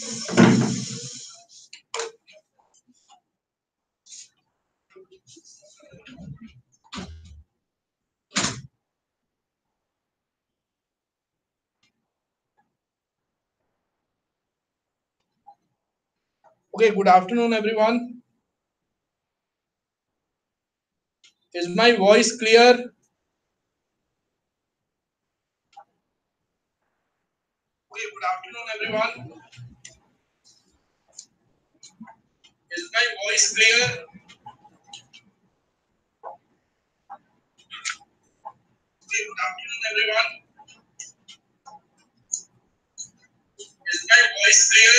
Okay, good afternoon, everyone. Is my voice clear? Okay, good afternoon, everyone. Is my voice clear? Okay, good afternoon, everyone. Is my voice clear?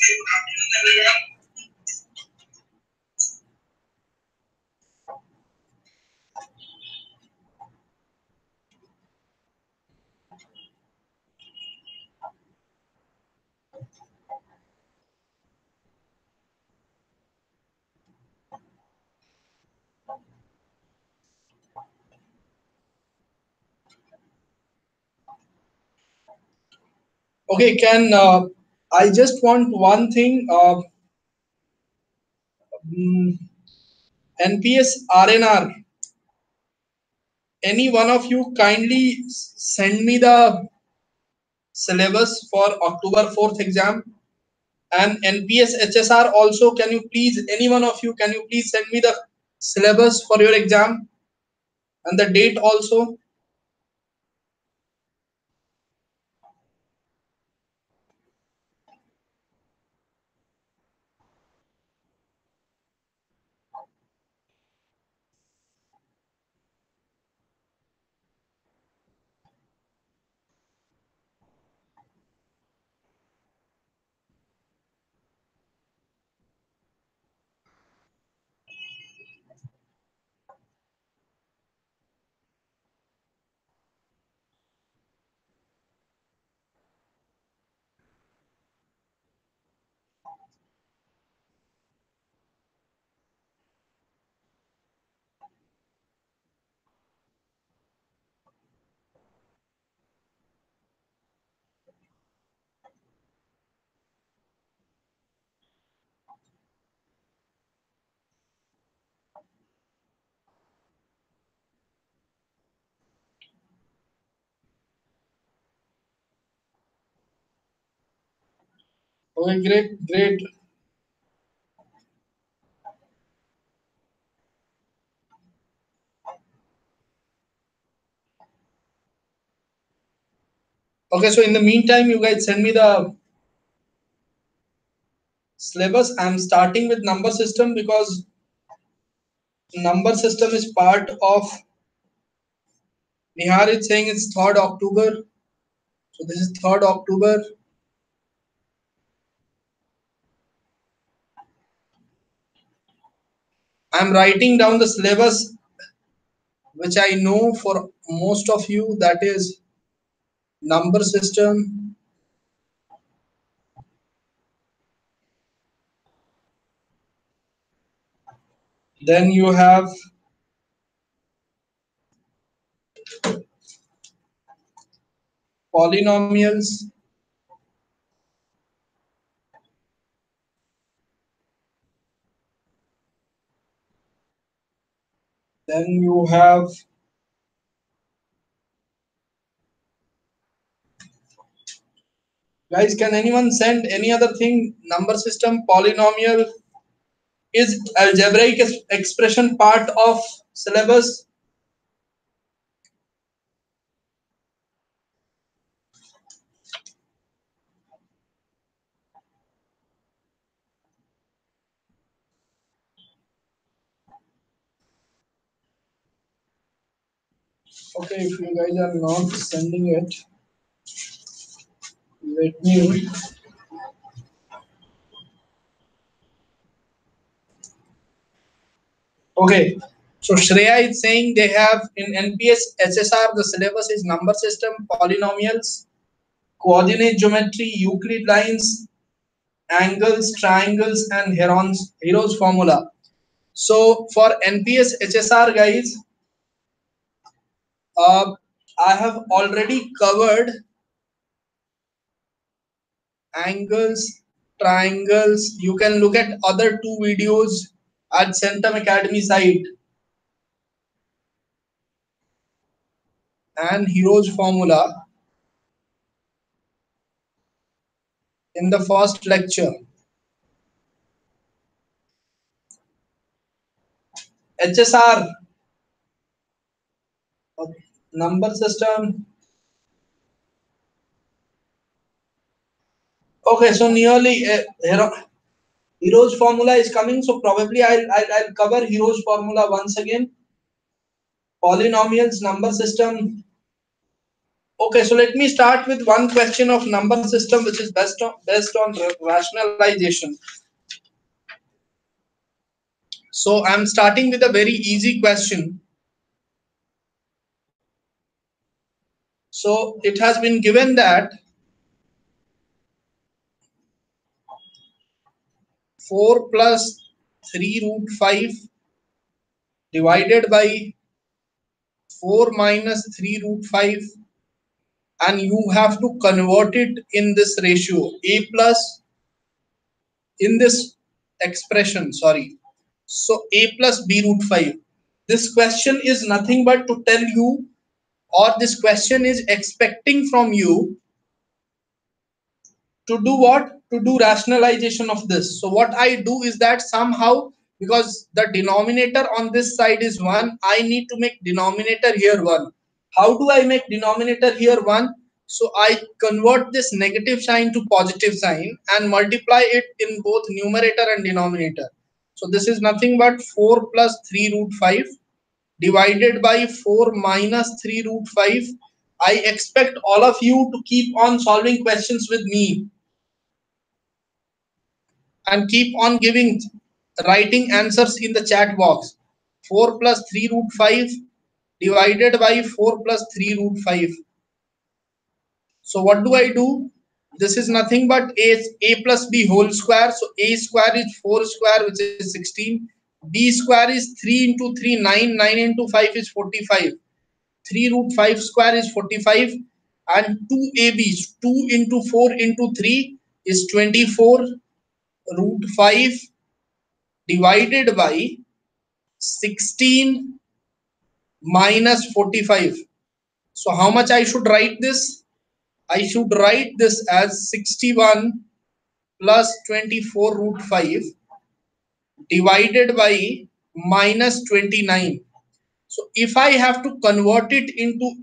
Okay, good afternoon, everyone. Okay, can I just want one thing? Mm, NPS RNR. Any one of you kindly send me the syllabus for October 4th exam, and NPS HSR also. Can you please, any one of you, can you please send me the syllabus for your exam and the date also? Okay, great, great. Okay, so in the meantime, you guys send me the syllabus. I'm starting with number system because number system is part of Nihar is saying it's 3rd October. So this is 3rd October. I'm writing down the syllabus which I know for most of you, that is number system. Then you have polynomials. Then you have guys, can anyone send any other thing? Number system, polynomial. Is algebraic expression part of syllabus? Okay, if you guys are not sending it, let me. Okay, so Shreya is saying they have in NPS HSR the syllabus is number system, polynomials, coordinate geometry, Euclid lines, angles, triangles, and Heron's formula. So for NPS HSR guys, uh, I have already covered angles, triangles. You can look at other two videos at Centum Academy site and Hero's formula in the first lecture. HSR, number system. Okay, so nearly Hero's formula is coming, so probably I'll cover Hero's formula once again. Polynomials, number system. Okay, so let me start with one question of number system, which is based on rationalization. So I'm starting with a very easy question. So it has been given that 4 plus 3 root 5 divided by 4 minus 3 root 5, and you have to convert it in this ratio a plus in this expression, sorry. So a plus b root 5. This question is nothing but to tell you, or this question is expecting from you to do what? To do rationalization of this. So what I do is that somehow, because the denominator on this side is 1, I need to make denominator here 1. How do I make denominator here 1? So I convert this negative sign to positive sign and multiply it in both numerator and denominator. So this is nothing but 4 plus 3 root 5 divided by 4 minus 3 root 5. I expect all of you to keep on solving questions with me and keep on writing answers in the chat box. 4 plus 3 root 5 divided by 4 plus 3 root 5. So what do I do? This is nothing but a plus b whole square. So a square is 4 square, which is 16. B square is 3 into 3, 9. 9 into 5 is 45. 3 root 5 square is 45. And 2ab, 2 into 4 into 3 is 24. Root 5 divided by 16 minus 45. So how much I should write this? I should write this as 61 plus 24 root 5 divided by minus 29. So if I have to convert it into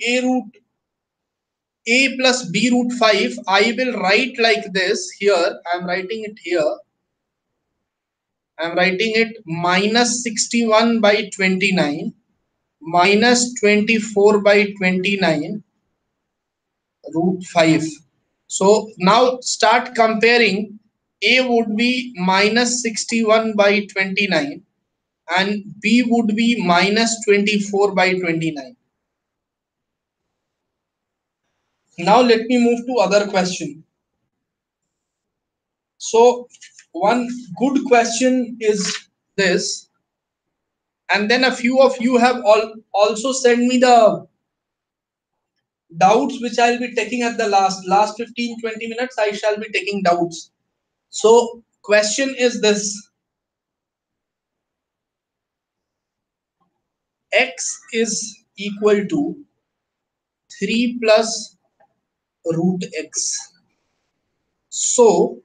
a plus b root 5, I will write like this. Here I am writing it here. I am writing it minus 61 by 29 minus 24 by 29 root 5. So now start comparing. A would be minus 61 by 29 and B would be minus 24 by 29. Now let me move to other question. So one good question is this, and then a few of you have also sent me the doubts, which I'll be taking at the last 15-20 minutes. I shall be taking doubts. So question is this: x is equal to 3 plus root x. So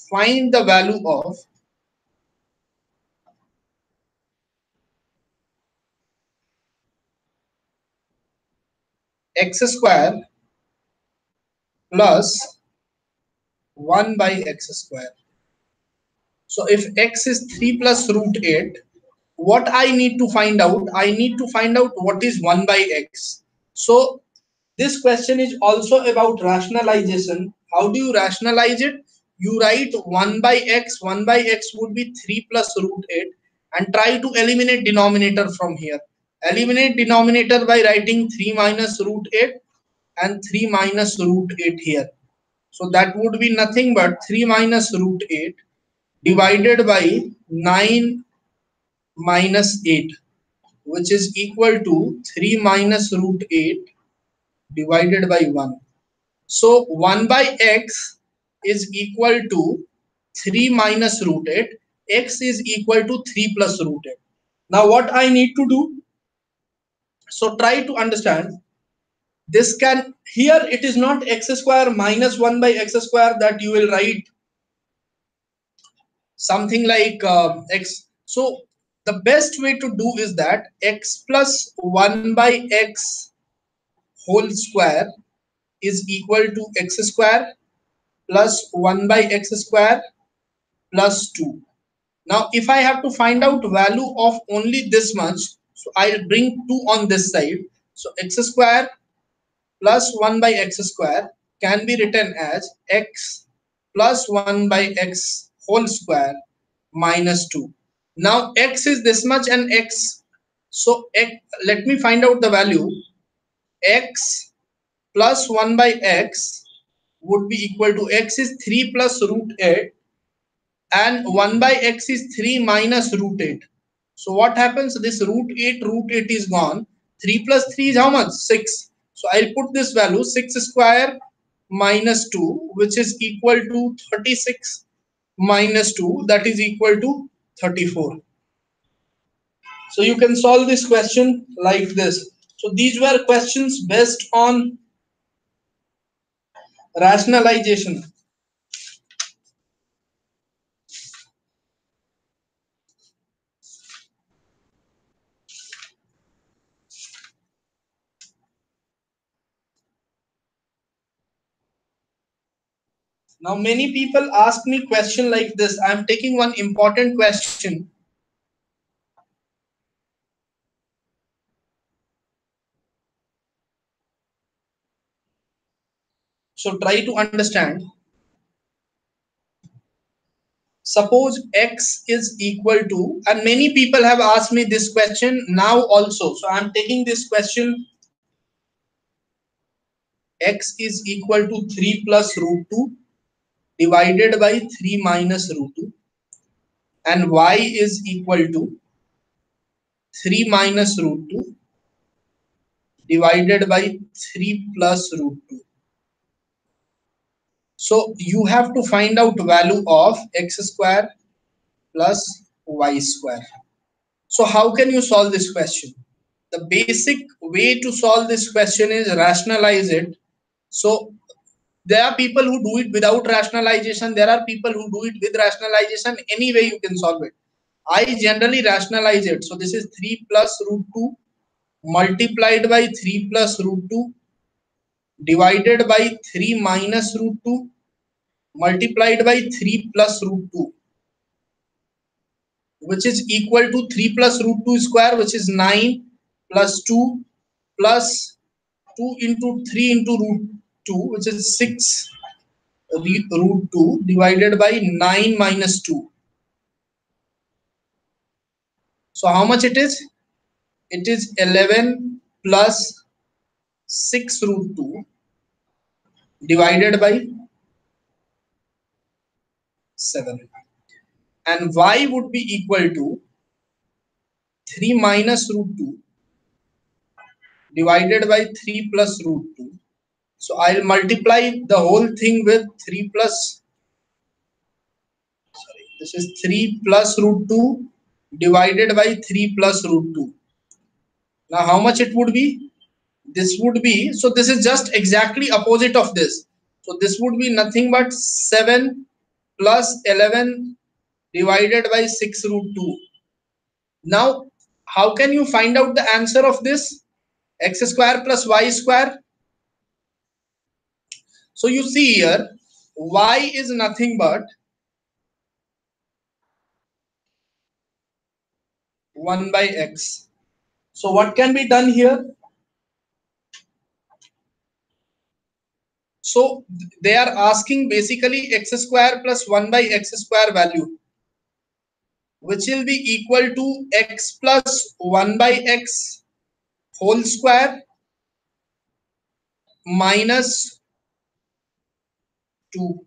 find the value of x square plus 1 by x square. So if x is 3 plus root 8, what I need to find out? I need to find out what is 1 by x. So this question is also about rationalization. How do you rationalize it? You write 1 by x. 1 by x would be 3 plus root 8, and try to eliminate denominator from here. Eliminate denominator by writing 3 minus root 8 and 3 minus root 8 here. So that would be nothing but 3 minus root 8 divided by 9 minus 8. which is equal to 3 minus root 8 divided by 1. So 1 by x is equal to 3 minus root 8. X is equal to 3 plus root 8. Now what I need to do, so try to understand this. Can here it is not x square minus 1 by x square that you will write something like x. So the best way to do is that x plus 1 by x whole square is equal to x square plus 1 by x square plus 2. Now if I have to find out value of only this much, so I'll bring 2 on this side. So x square plus 1 by x square can be written as x plus 1 by x whole square minus 2. Now x is this much and x, so let me find out the value. X plus 1 by x would be equal to, x is 3 plus root 8 and 1 by x is 3 minus root 8. So what happens, this root 8 is gone. 3 plus 3 is how much? 6. So I'll put this value 6 square minus 2, which is equal to 36 minus 2, that is equal to 34. So you can solve this question like this. So these were questions based on rationalization. Now many people ask me question like this. I am taking one important question. So try to understand. Suppose x is equal to, and many people have asked me this question now also. So I am taking this question. X is equal to 3 plus root 2 divided by 3 minus root 2, and y is equal to 3 minus root 2 divided by 3 plus root 2. So you have to find out value of x square plus y square. So how can you solve this question? The basic way to solve this question is rationalize it. So there are people who do it without rationalization. There are people who do it with rationalization. Any way you can solve it. I generally rationalize it. So this is 3 plus root 2 multiplied by 3 plus root 2 divided by 3 minus root 2 multiplied by 3 plus root 2, which is equal to 3 plus root 2 square, which is 9 plus 2 plus 2 into 3 into root 2, which is 6 root 2 divided by 9 minus 2. So how much it is? It is 11 plus 6 root 2 divided by 7. And y would be equal to 3 minus root 2 divided by 3 plus root 2. So I'll multiply the whole thing with 3 plus, sorry, this is 3 plus root 2 divided by 3 plus root 2. Now how much it would be? This would be, so this is just exactly opposite of this. So this would be nothing but 7 plus 11 divided by 6 root 2. Now how can you find out the answer of this? X square plus y square. So you see here, y is nothing but 1 by x. So what can be done here? So they are asking basically x square plus 1 by x square value, which will be equal to x plus 1 by x whole square minus 2.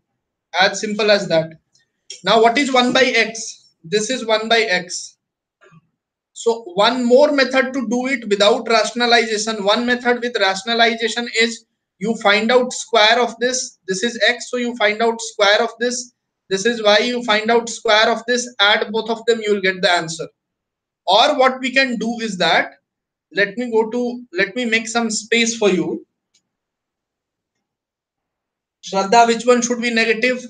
As simple as that. Now what is 1 by x? This is 1 by x. So one more method to do it without rationalization. One method with rationalization is you find out square of this. This is x, so you find out square of this. This is y, you find out square of this. Add both of them, you will get the answer. Or what we can do is that, let me make some space for you. Shraddha, which one should be negative?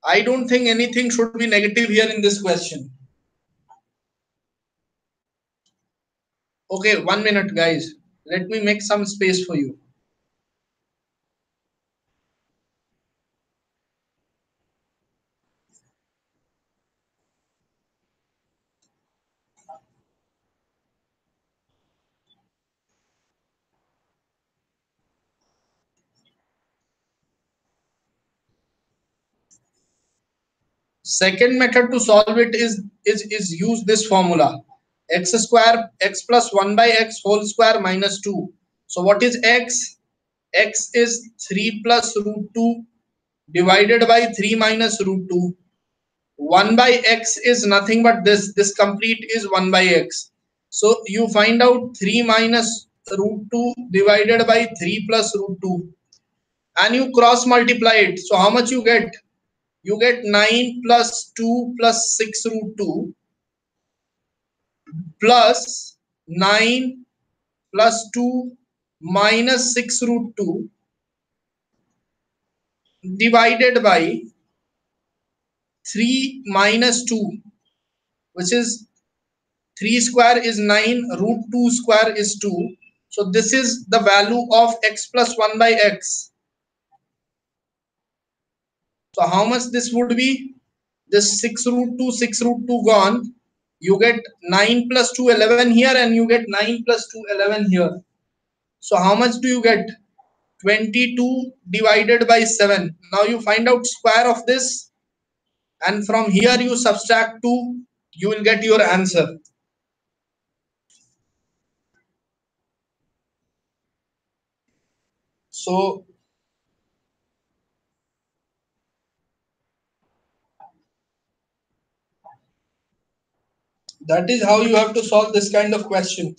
I don't think anything should be negative here in this question. Okay, 1 minute, guys. Let me make some space for you. Second method to solve it is use this formula. X square, x plus 1 by x whole square minus 2. So what is x? X is 3 plus root 2 divided by 3 minus root 2. 1 by x is nothing but this. This complete is 1 by x. So you find out 3 minus root 2 divided by 3 plus root 2. And you cross multiply it. So how much you get? You get 9 plus 2 plus 6 root 2 plus 9 plus 2 minus 6 root 2 divided by 3 minus 2, which is 3 square is 9, root 2 square is 2. So this is the value of x plus 1 by x. So how much this would be? This 6 root 2, 6 root 2 gone. You get 9 plus 2, 11 here, and you get 9 plus 2, 11 here. So how much do you get? 22 divided by 7. Now you find out square of this, and from here you subtract 2, you will get your answer. So that is how you have to solve this kind of question.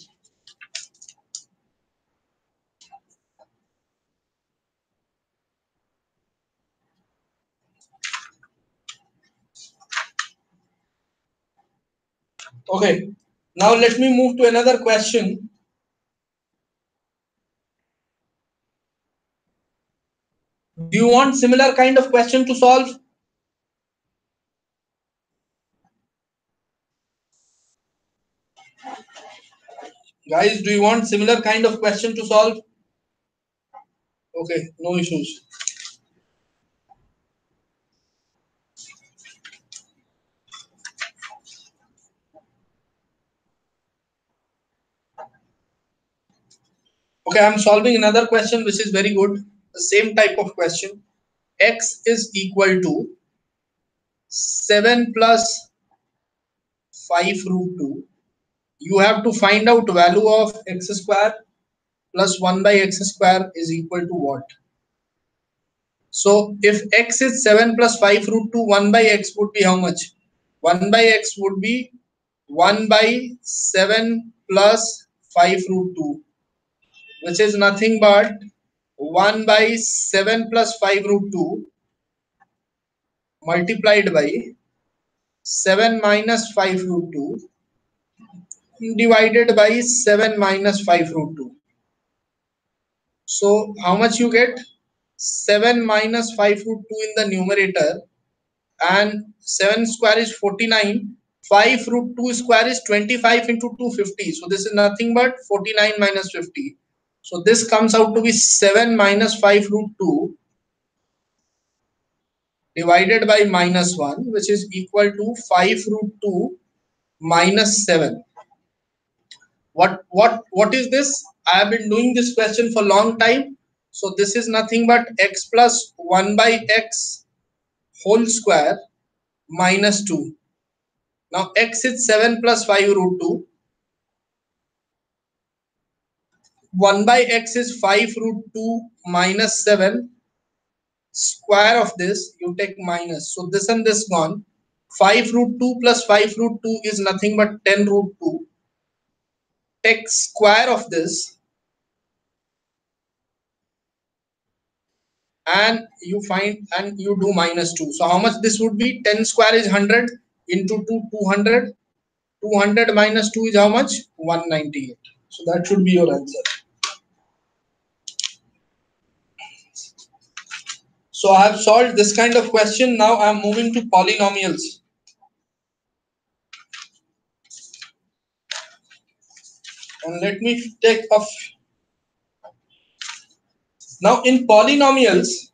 Okay, now let me move to another question. Do you want similar kind of question to solve? Guys, do you want similar kind of question to solve? Okay, no issues. Okay, I'm solving another question which is very good. The same type of question. X is equal to 7 plus 5 root 2. You have to find out value of x square plus 1 by x square is equal to what? So if x is 7 plus 5 root 2, 1 by x would be how much? 1 by x would be 1 by 7 plus 5 root 2, which is nothing but 1 by 7 plus 5 root 2 multiplied by 7 minus 5 root 2 divided by 7 minus 5 root 2. So how much you get? 7 minus 5 root 2 in the numerator, and 7 square is 49. 5 root 2 square is 25 into 250. So this is nothing but 49 minus 50. So this comes out to be 7 minus 5 root 2 divided by minus 1, which is equal to 5 root 2 minus 7. What is this? I have been doing this question for a long time. So this is nothing but x plus 1 by x whole square minus 2. Now x is 7 plus 5 root 2. 1 by x is 5 root 2 minus 7. Square of this, you take minus. So this and this gone. 5 root 2 plus 5 root 2 is nothing but 10 root 2. Take square of this and you find and you do minus 2. So how much this would be? 10 square is 100 into 2, 200. 200 minus 2 is how much? 198. So that should be your answer. So I have solved this kind of question. Now I am moving to polynomials. And let me take a now in polynomials,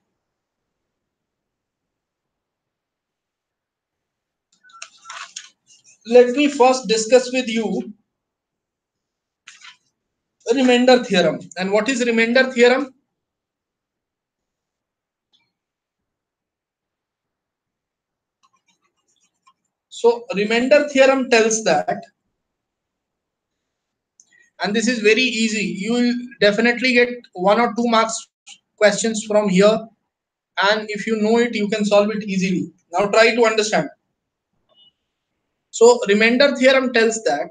let me first discuss with you remainder theorem. And what is remainder theorem? So remainder theorem tells that, and this is very easy, you will definitely get 1 or 2 marks questions from here, and if you know it you can solve it easily. Now try to understand. So remainder theorem tells that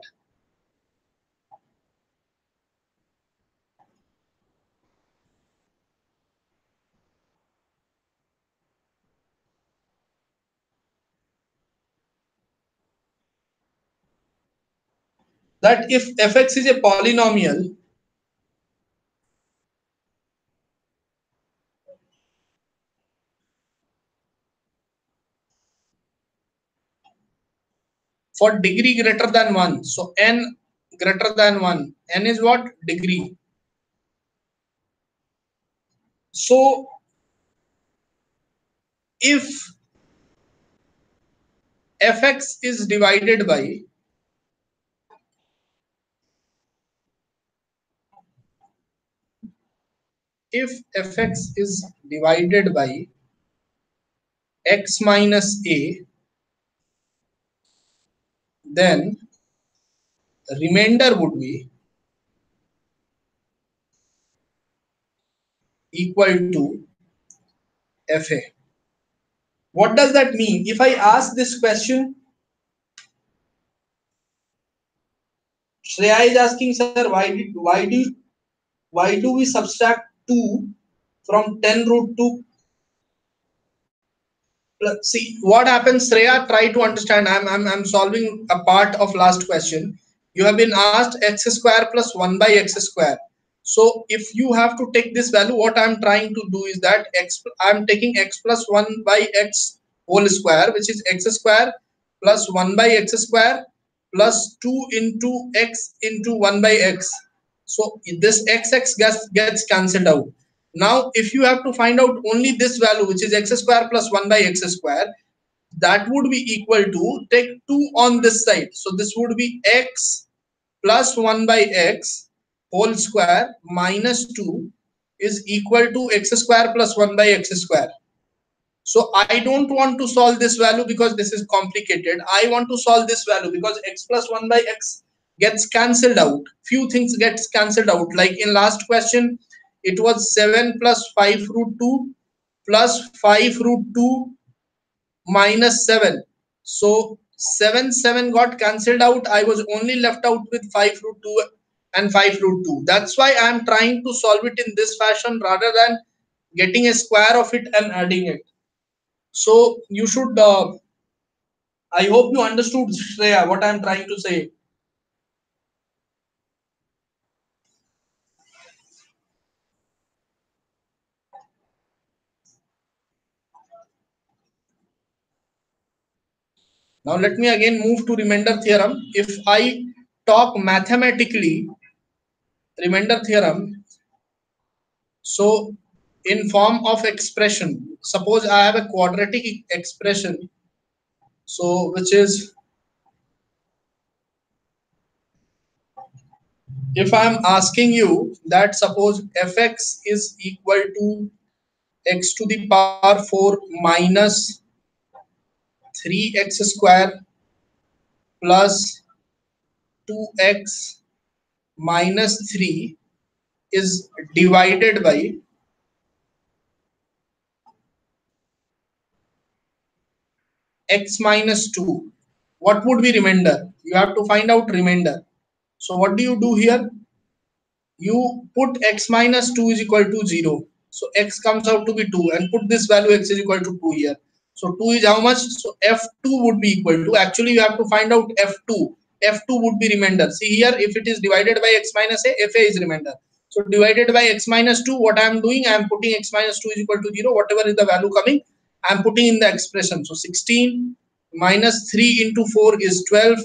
if fx is a polynomial, for degree greater than 1, so n greater than 1, n is what? Degree. So if fx is divided by x minus a, then remainder would be equal to fa. What does that mean? If I ask this question, Shreya is asking, sir, why do we subtract 2 from 10 root 2? See what happens, Shreya. Try to understand. I'm solving a part of last question. You have been asked x square plus 1 by x square. So if you have to take this value, what I'm trying to do is that I'm taking x plus 1 by x whole square, which is x square plus 1 by x square plus 2 into x into 1 by x. So this x gets cancelled out. Now, if you have to find out only this value, which is x square plus 1 by x square, that would be equal to, take 2 on this side. So this would be x plus 1 by x whole square minus 2 is equal to x square plus 1 by x square. So I don't want to solve this value because this is complicated. I want to solve this value because x plus 1 by x gets cancelled out. Few things gets cancelled out. Like in last question, it was 7 plus 5 root 2 plus 5 root 2 minus 7. So 7 got cancelled out. I was only left out with 5 root 2 and 5 root 2. That's why I am trying to solve it in this fashion rather than getting a square of it and adding it. So you should, I hope you understood, Shreya, what I am trying to say. Now let me again move to remainder theorem. If I talk mathematically, remainder theorem, so in form of expression, suppose I have a quadratic expression, so which is, if I am asking you that suppose fx is equal to x to the power 4 minus 3x square plus 2x minus 3 is divided by x minus 2. What would be remainder? You have to find out remainder. So what do you do here? You put x minus 2 is equal to 0. So x comes out to be 2 and put this value x is equal to 2 here. So 2 is how much? So f2 would be equal to, actually you have to find out f2. F2 would be remainder. See here, if it is divided by x minus a, fa is remainder. So divided by x minus 2, what I am doing, I am putting x minus 2 is equal to 0. Whatever is the value coming, I am putting in the expression. So 16 minus 3 into 4 is 12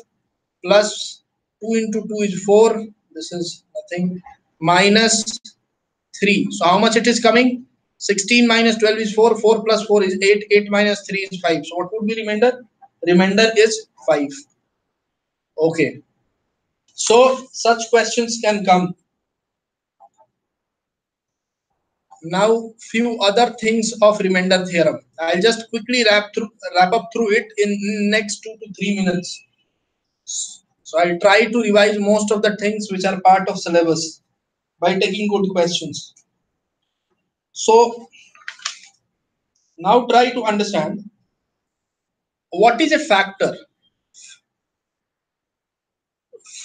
plus 2 into 2 is 4. This is nothing, minus 3. So how much it is coming? 16 minus 12 is 4. 4 plus 4 is 8. 8 minus 3 is 5. So what would be remainder? Remainder is 5. Okay. So such questions can come. Now few other things of remainder theorem. I'll just quickly wrap up through it in next 2 to 3 minutes. So I'll try to revise most of the things which are part of syllabus by taking good questions. So now try to understand what is a factor.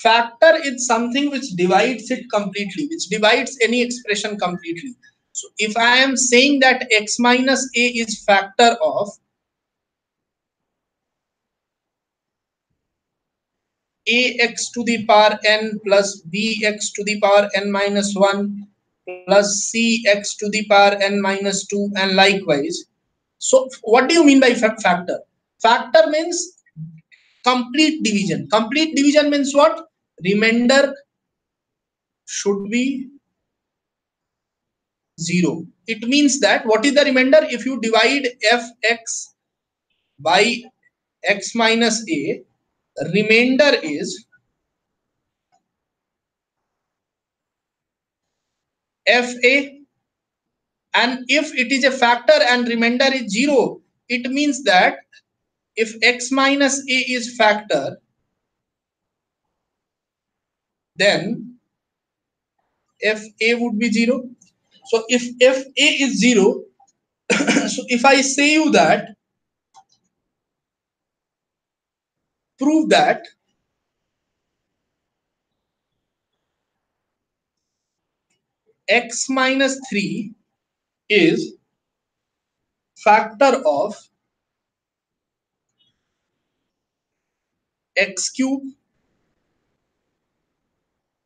Factor is something which divides it completely, which divides any expression completely. So if I am saying that x minus a is factor of ax to the power n plus bx to the power n minus 1 plus cx to the power n minus 2 and likewise. So what do you mean by factor? Factor means complete division. Complete division means what? Remainder should be 0. It means that what is the remainder? If you divide fx by x minus a, remainder is fa, and if it is a factor and remainder is 0, it means that if x minus a is factor, then fa would be 0. So if fa is 0, so if I say you that, prove that x minus 3 is factor of x cube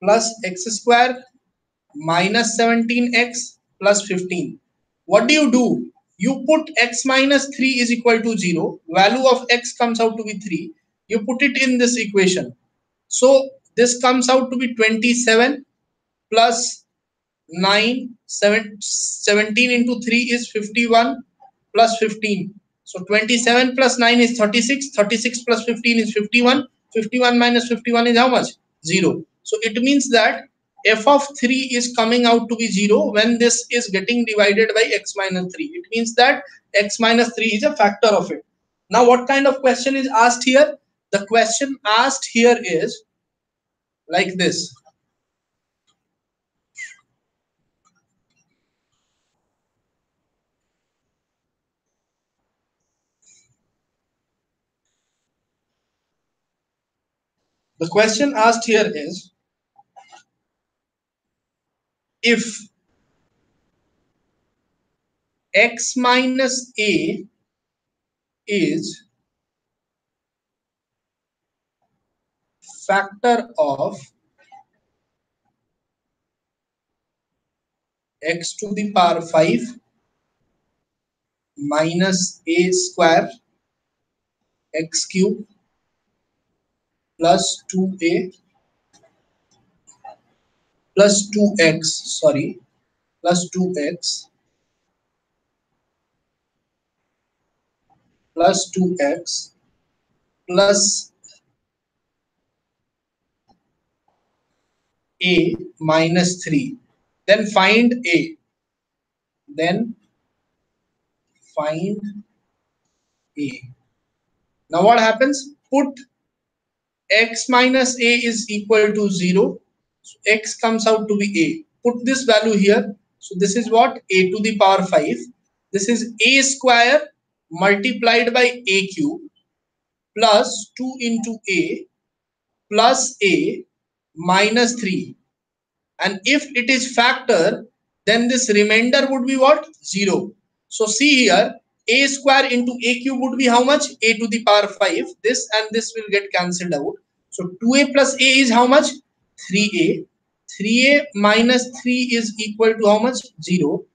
plus x square minus 17x plus 15. What do you do? You put x minus 3 is equal to 0. Value of x comes out to be 3. You put it in this equation. So this comes out to be 27 plus 9, 17 into 3 is 51 plus 15. So 27 plus 9 is 36. 36 plus 15 is 51. 51 minus 51 is how much? 0. So it means that f of 3 is coming out to be 0 when this is getting divided by x minus 3. It means that x minus 3 is a factor of it. Now what kind of question is asked here? The question asked here is like this. The question asked here is, if x minus a is factor of x to the power 5 minus a square x cube plus 2a plus 2x, sorry, plus 2x plus 2x plus a minus 3. Then find a. Then find a. Now what happens? Put x minus a is equal to 0. So x comes out to be a. Put this value here. So this is what? A to the power 5. This is a square multiplied by a cube plus 2 into a plus a minus 3, and if it is factor, then this remainder would be what? 0. So see here, a square into a cube would be how much? A to the power 5. This and this will get cancelled out. So 2a plus a is how much? 3a. 3a minus 3 is equal to how much? 0.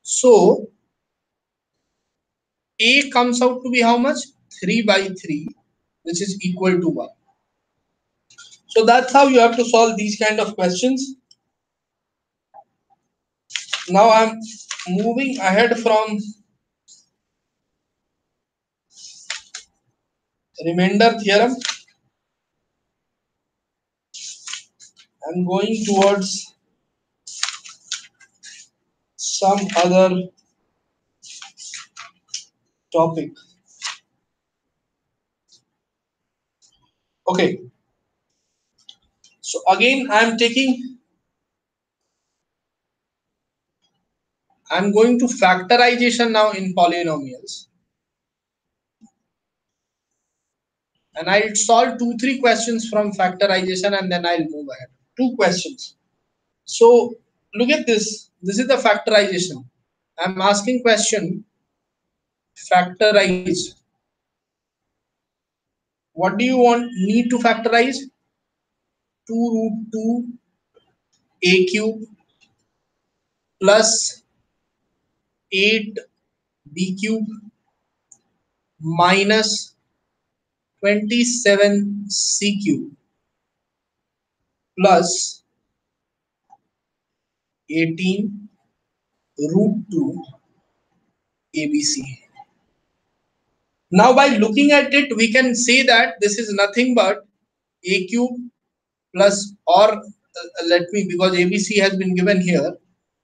So a comes out to be how much? 3 by 3, which is equal to 1. So that's how you have to solve these kind of questions. Now I'm moving ahead from remainder theorem. I'm going towards some other topic. Okay, so again I'm going to factorization now in polynomials, and I'll solve 2-3 questions from factorization and then I'll move ahead. 2 questions. So look at this. This is the factorization. I'm asking question factorize. What do you want need to factorize? 2 root 2 a cube plus 8 b cube minus 27 c cube plus 18 root 2 abc. Now by looking at it, we can say that this is nothing but a cube plus, or let me, because abc has been given here,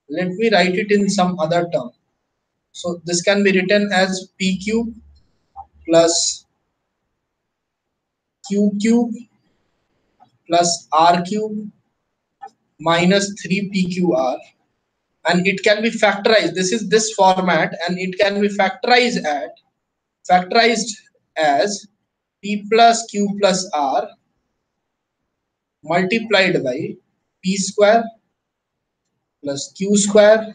let me write it in some other term. So this can be written as p cube plus q cube plus r cube minus 3pqr, and it can be factorized. This is this format, and it can be factorized as p plus q plus r multiplied by p square plus q square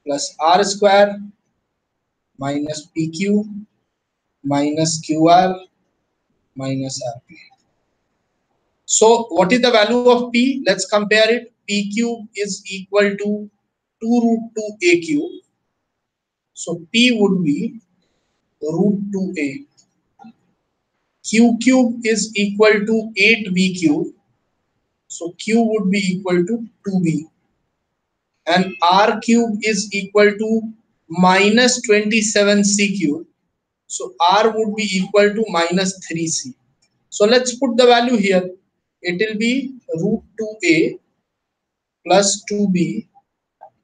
plus r square minus pq minus qr minus rp. So what is the value of p? Let's compare it. P cube is equal to 2 root 2 a cube. So p would be root 2a. Q cube is equal to 8b cube. So q would be equal to 2b. And r cube is equal to minus 27c cube. So r would be equal to minus 3c. So let's put the value here. It will be root 2a plus 2b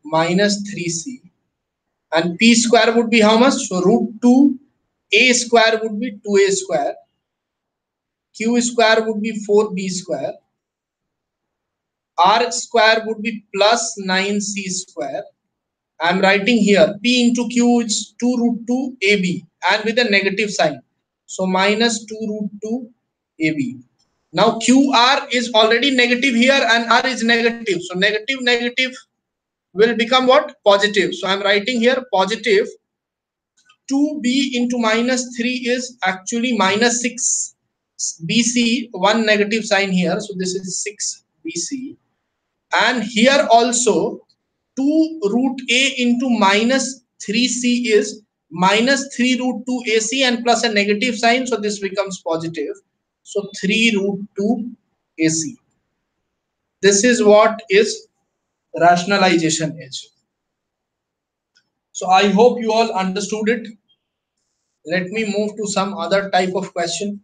minus 3c. And p square would be how much? So root 2 a square would be 2a square. Q square would be 4b square. R square would be plus 9c square. I'm writing here P into Q is 2 root 2 AB and with a negative sign. So minus 2 root 2 AB. Now QR is already negative here and R is negative. So negative will become what? Positive. So I'm writing here positive 2B into minus 3 is actually minus 6 BC, one negative sign here. So this is 6 BC. And here also 2 root a into minus 3c is minus 3 root 2 ac and plus a negative sign, so this becomes positive. So 3 root 2 ac. This is what is rationalization is. So I hope you all understood it. Let me move to some other type of question.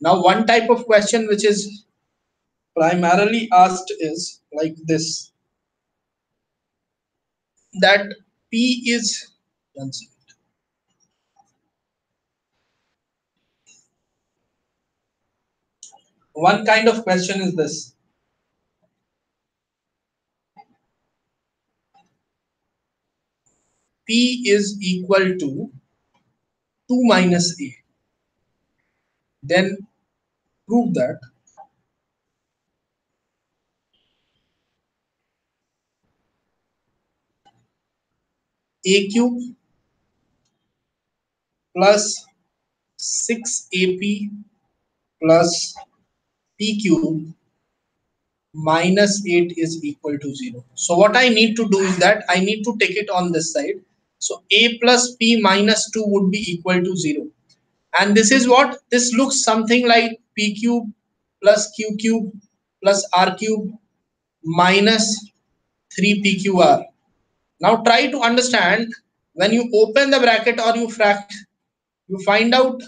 Now one type of question which is primarily asked is like this, that P is, One kind of question is this. P is equal to 2 minus A. Then prove that A cube plus 6AP plus P cube minus 8 is equal to 0. So what I need to do is that I need to take it on this side. So A plus P minus 2 would be equal to 0. And this is what this looks something like P cube plus Q cube plus R cube minus 3PQR. Now try to understand, when you open the bracket or you you find out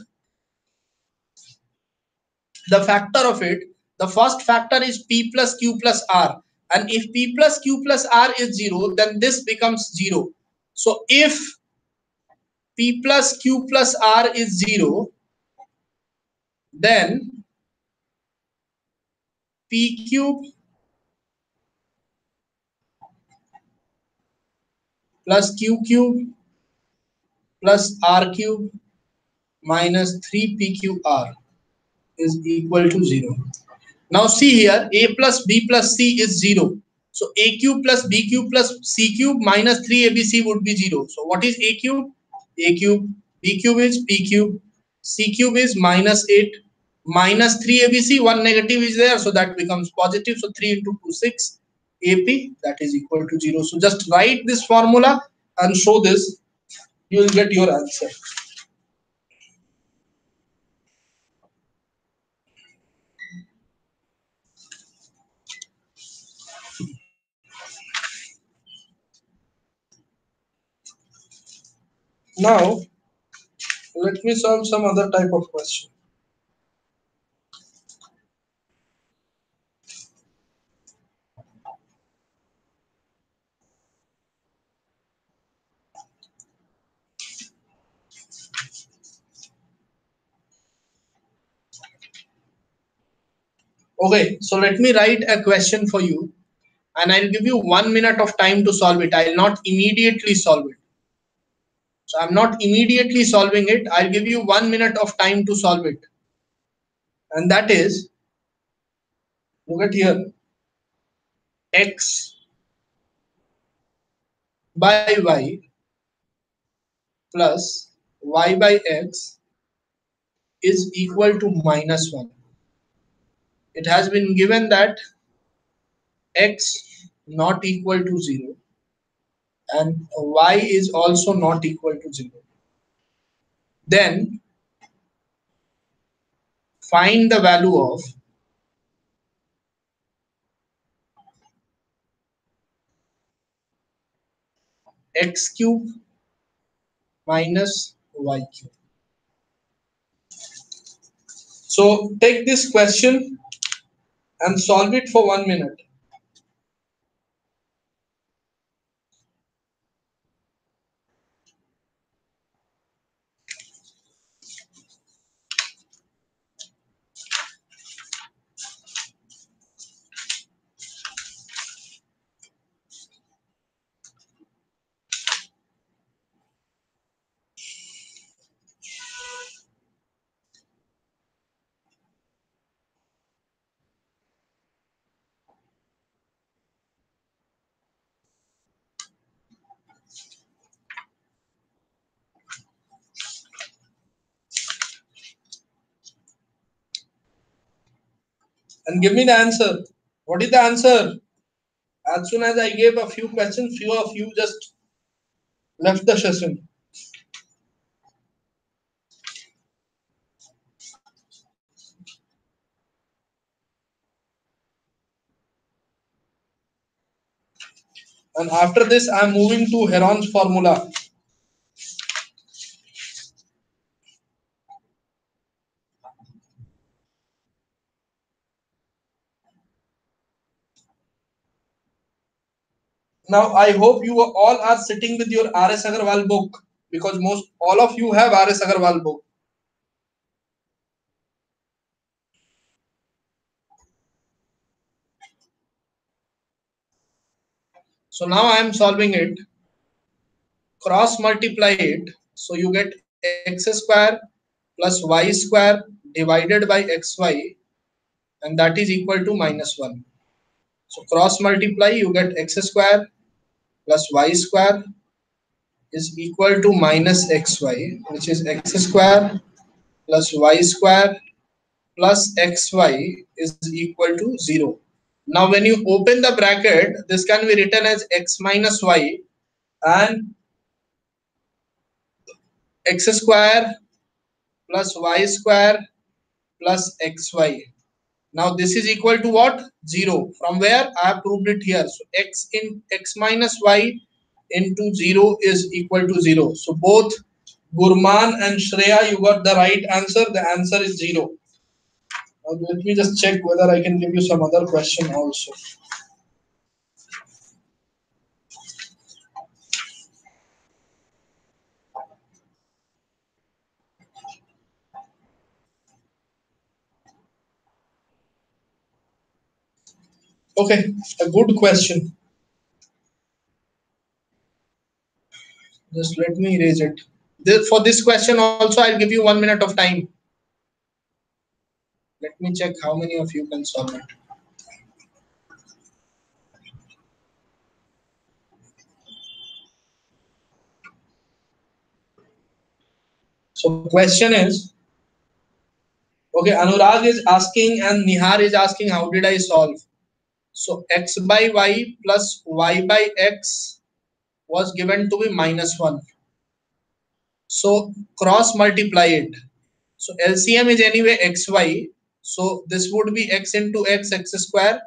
the factor of it. The first factor is P plus Q plus R, and if P plus Q plus R is 0, then this becomes 0. So if P plus Q plus R is 0, then P cube plus Q cube plus R cube minus 3PQR is equal to 0. Now see here, A plus B plus C is 0. So A cube plus B cube plus C cube minus 3ABC would be 0. So what is A cube? A cube. B cube is P cube. C cube is minus 8. Minus 3ABC, one negative is there, so that becomes positive. So 3 into 2, 6. AP, that is equal to 0. So just write this formula and show this. You will get your answer. Now, let me solve some other type of question. Okay, so let me write a question for you, and I'll give you 1 minute of time to solve it. I'll not immediately solve it. So I'm not immediately solving it. I'll give you 1 minute of time to solve it. And that is, look at here, x by y plus y by x is equal to minus 1. It has been given that x not equal to 0 and y is also not equal to 0. Then find the value of x cube minus y cube. So take this question and solve it for 1 minute. And give me the answer. What is the answer? As soon as I gave a few questions, few of you just left the session. And after this, I am moving to Heron's formula. Now, I hope you all are sitting with your R.S. Agarwal book, because most all of you have R.S. Agarwal book. So now I am solving it. Cross multiply it. So you get x square plus y square divided by xy, and that is equal to minus 1. So cross multiply, you get x square plus y square is equal to minus xy, which is x square plus y square plus xy is equal to 0. Now when you open the bracket, this can be written as x minus y and x square plus y square plus xy. Now this is equal to what? 0. From where? I have proved it here. So x in x minus y into 0 is equal to 0. So both Gurman and Shreya, you got the right answer. The answer is 0. Now let me just check whether I can give you some other question also. Okay, a good question. Just let me erase it. For this question also, I'll give you 1 minute of time. Let me check how many of you can solve it. So question is, okay, Anurag is asking and Nihar is asking, how did I solve? So x by y plus y by x was given to be minus 1. So cross multiply it. So LCM is anyway xy. So this would be x into x square.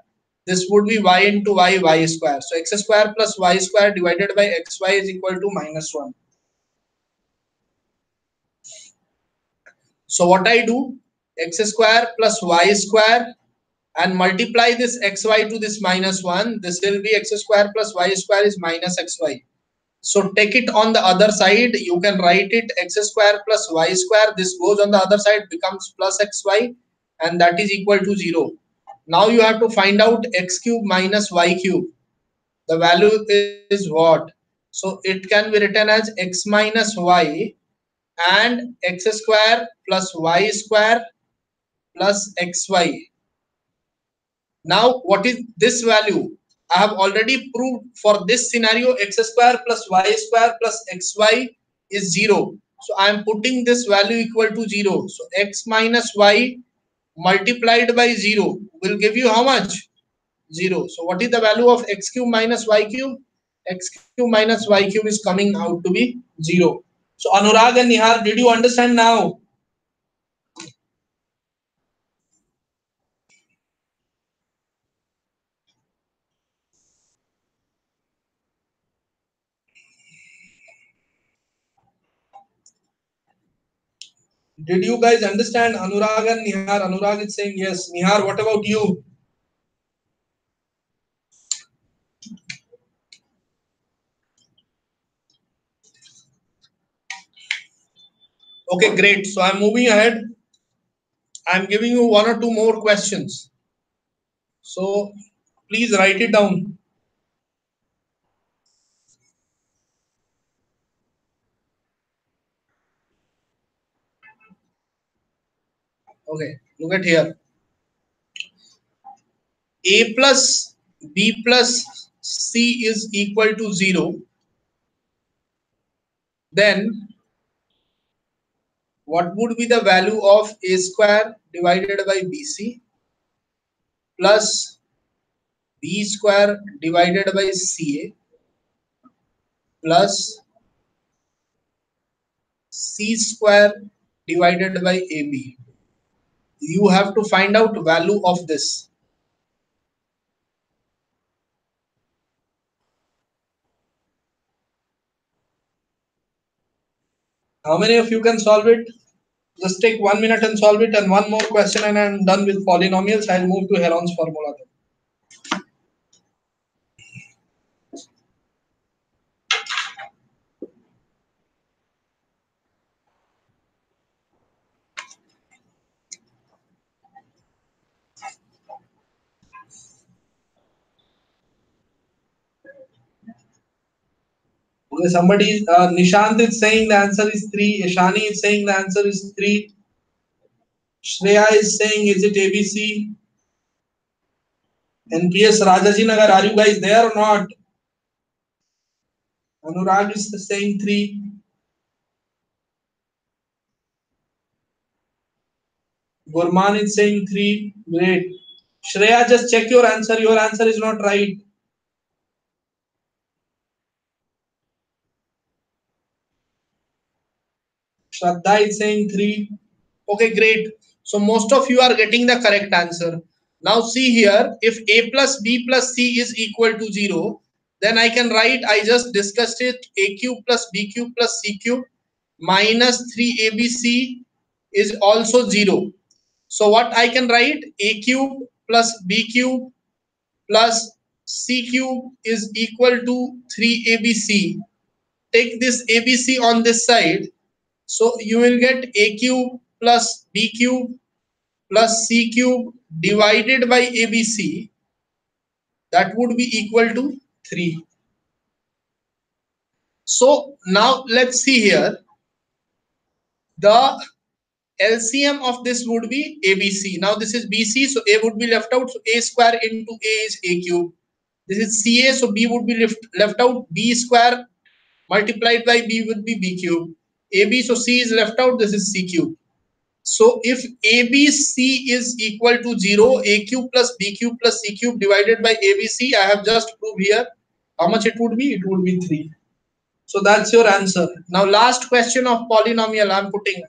This would be y into y square. So x square plus y square divided by xy is equal to minus 1. So what I do, x square plus y square and multiply this xy to this minus 1. This will be x square plus y square is minus xy. So take it on the other side. You can write it x square plus y square. This goes on the other side, becomes plus xy, and that is equal to 0. Now you have to find out x cube minus y cube. The value is what? So it can be written as x minus y and x square plus y square plus xy. Now what is this value? I have already proved for this scenario x square plus y square plus xy is 0. So I am putting this value equal to 0. So x minus y multiplied by 0 will give you how much? 0. So what is the value of x cube minus y cube? X cube minus y cube is coming out to be 0. So Anurag and Nihar, did you understand now? Did you guys understand Anurag and Nihar? Anurag is saying yes. Nihar, what about you? Okay, great. So I'm moving ahead. I'm giving you one or two more questions. So please write it down. Okay, look at here. A plus B plus C is equal to 0. Then what would be the value of A square divided by BC plus B square divided by CA plus C square divided by AB? You have to find out value of this. How many of you can solve it? Just take 1 minute and solve it, and one more question and I'm done with polynomials. I'll move to Heron's formula then. Okay, somebody, Nishant is saying the answer is 3. Ishani is saying the answer is 3. Shreya is saying, is it ABC? NPS Rajaji Nagar, are you guys there or not? Anurag is saying 3. Gurman is saying 3. Great. Shreya, just check your answer. Your answer is not right. Shraddha is saying 3. Okay, great. So most of you are getting the correct answer. Now see here, if a plus b plus c is equal to 0, then I can write, I just discussed it, a cube plus b cube plus c cube minus 3abc is also 0. So what I can write, a cube plus b cube plus c cube is equal to 3abc. Take this abc on this side. So you will get a cube plus b cube plus c cube divided by abc, that would be equal to 3. So now let's see here, the LCM of this would be ABC. Now this is BC, so A would be left out, so A square into A is A cube. This is CA, so B would be left out, B square multiplied by B would be B cube. AB, so C is left out, this is C cube. So if ABC is equal to 0, A cube plus B cube plus C cube divided by ABC, I have just proved here. How much it would be? It would be 3. So that's your answer. Now last question of polynomial I'm putting.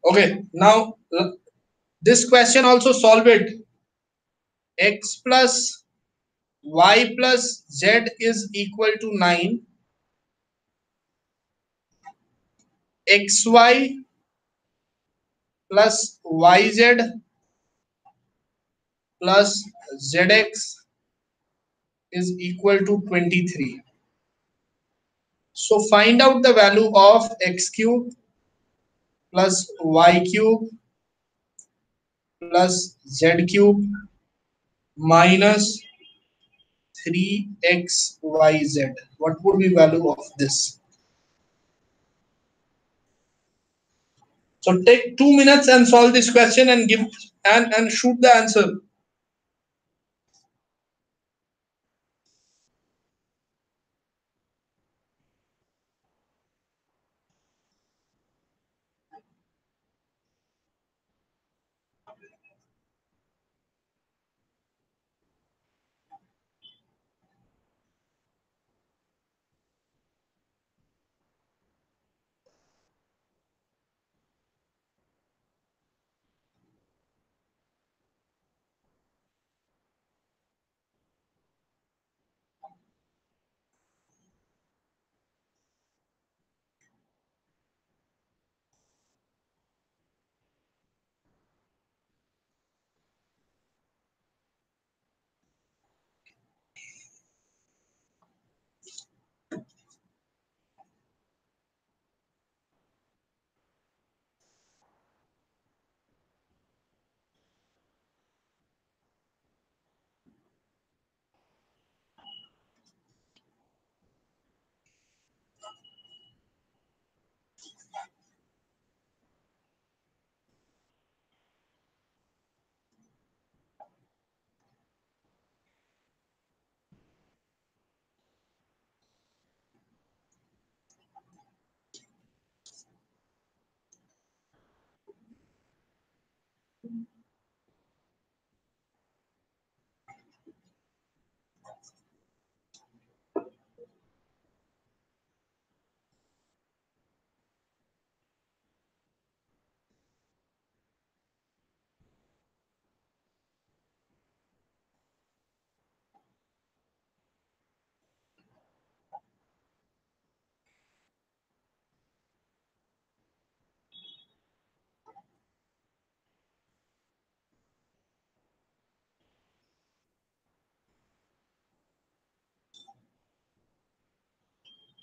Okay, now this question also solve it. X plus y plus z is equal to 9. Xy plus yz plus zx is equal to 23. So find out the value of x cube plus y cube plus z cube minus 3xyz. What would be value of this? So take 2 minutes and solve this question and give and shoot the answer.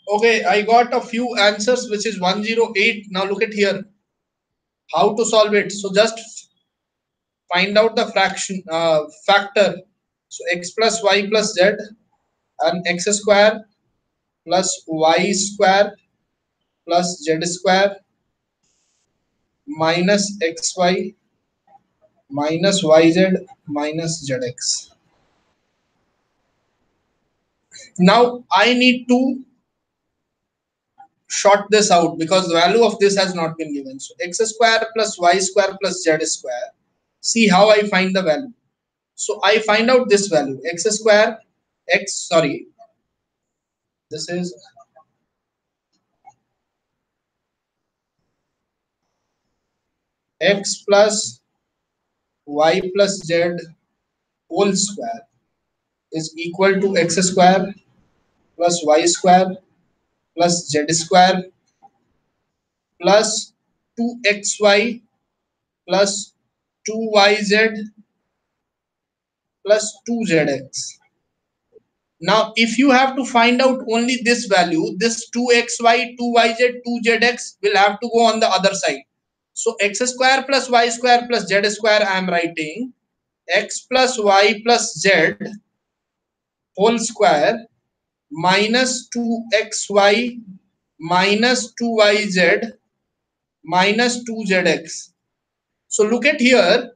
Okay, I got a few answers, which is 108. Now look at here. How to solve it? So just find out the fraction factor. So x plus y plus z and x square plus y square plus z square minus xy minus yz minus zx. Now I need to short this out because the value of this has not been given. So x square plus y square plus z square. See how I find the value. So I find out this value x square this is x plus y plus z whole square is equal to x square plus y square plus z square plus 2xy plus 2yz plus 2zx. Now, if you have to find out only this value, this 2xy, 2yz, 2zx will have to go on the other side. So, x square plus y square plus z square, I am writing x plus y plus z whole square minus 2xy minus 2yz minus 2zx. So, look at here.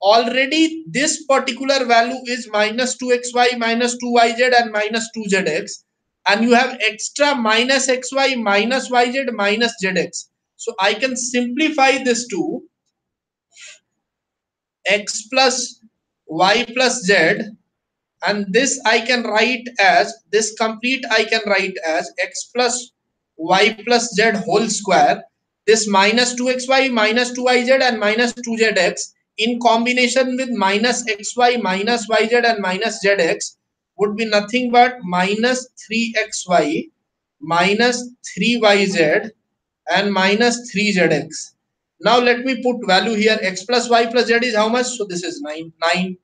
Already this particular value is minus 2xy minus 2yz and minus 2zx, and you have extra minus xy minus yz minus zx. So I can simplify this to x plus y plus z, and this I can write as this complete I can write as x plus y plus z whole square, this minus 2xy minus 2yz and minus 2zx in combination with minus xy minus yz and minus zx would be nothing but minus 3xy minus 3yz and minus 3zx. Now let me put value here. X plus y plus z is how much? So this is 9.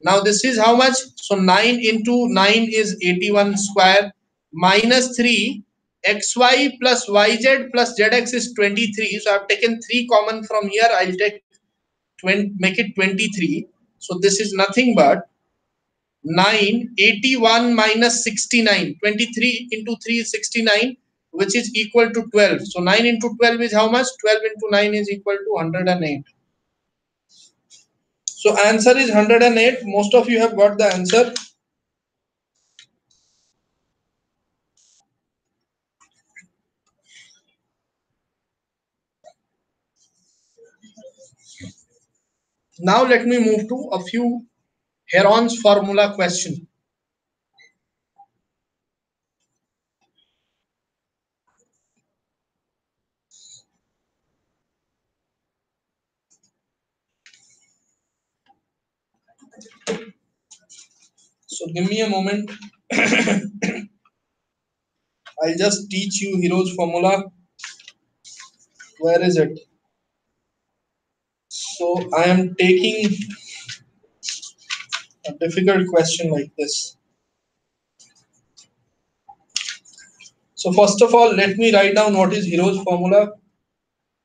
Now this is how much? So 9 into 9 is 81 square minus 3 xy plus yz plus zx is 23. So I've taken 3 common from here. I'll take 20, make it 23. So this is nothing but 9, 81 minus 69. 23 into 3 is 69, which is equal to 12. So 9 into 12 is how much? 12 into 9 is equal to 108. So answer is 108. Most of you have got the answer. Now let me move to a few Heron's formula question. So give me a moment. I'll just teach you Hero's formula. Where is it? So I am taking a difficult question like this. So first of all, let me write down what is Hero's formula.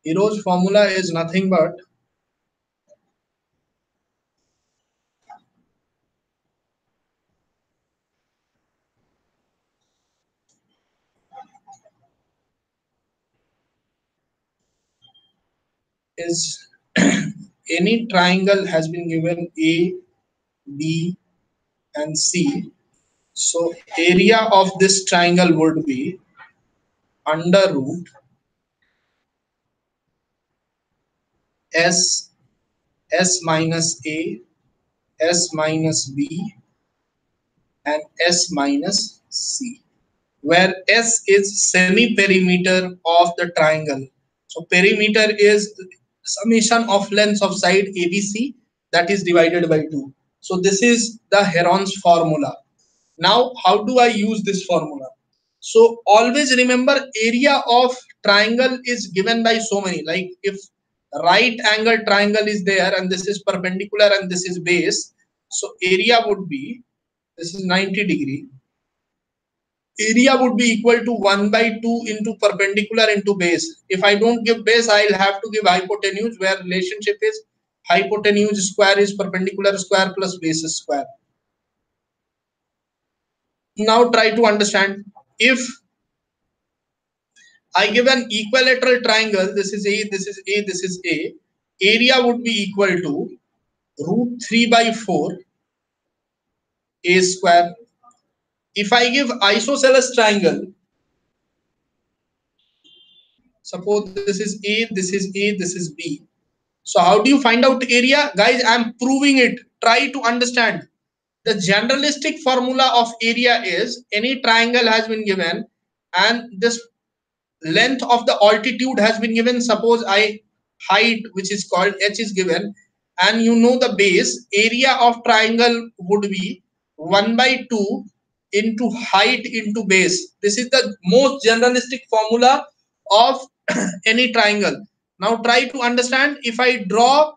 Hero's formula is nothing but is any triangle has been given A, B and C. So area of this triangle would be under root S, S minus A, S minus B and S minus C, where S is semi-perimeter of the triangle. So perimeter is summation of lengths of side ABC that is divided by 2. So this is the Heron's formula. Now how do I use this formula? So always remember area of triangle is given by so many, like if right angle triangle is there and this is perpendicular and this is base, so area would be, this is 90 degree, area would be equal to 1 by 2 into perpendicular into base. If I don't give base, I'll have to give hypotenuse, where relationship is hypotenuse square is perpendicular square plus base square. Now try to understand, if I give an equilateral triangle, this is A, this is A, this is A, area would be equal to root 3 by 4 A square. If I give isosceles triangle, suppose this is A, this is A, this is B. So how do you find out area? Guys, I'm proving it. Try to understand. The generalistic formula of area is any triangle has been given and this length of the altitude has been given. Suppose I height, which is called h, is given, and you know the base. Area of triangle would be 1 by 2 into height into base. This is the most generalistic formula of any triangle. Now try to understand, if I draw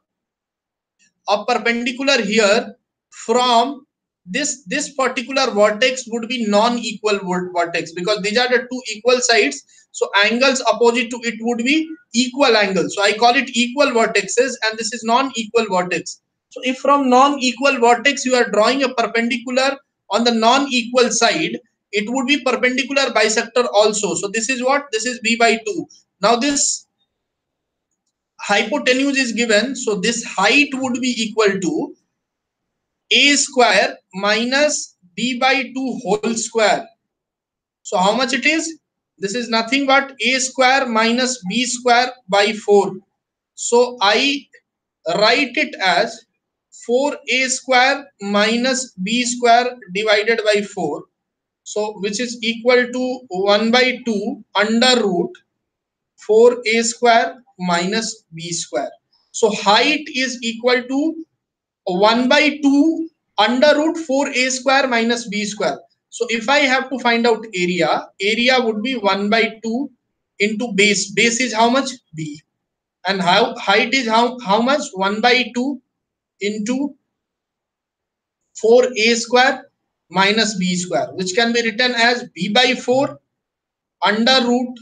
a perpendicular here from this particular vertex would be non-equal vertex, because these are the two equal sides, so angles opposite to it would be equal angles, so I call it equal vertexes, and this is non-equal vertex. So if from non-equal vertex you are drawing a perpendicular on the non-equal side, it would be perpendicular bisector also. So this is what, this is b by 2. Now this hypotenuse is given, so this height would be equal to a square minus b by 2 whole square. So how much it is? This is nothing but a square minus b square by 4. So I write it as 4a square minus b square divided by 4. So which is equal to 1 by 2 under root 4a square minus b square. So height is equal to 1 by 2 under root 4a square minus b square. So if I have to find out area, area would be 1 by 2 into base. Base is how much? B. And height is how much? 1 by 2 into 4a square minus b square, which can be written as b by 4 under root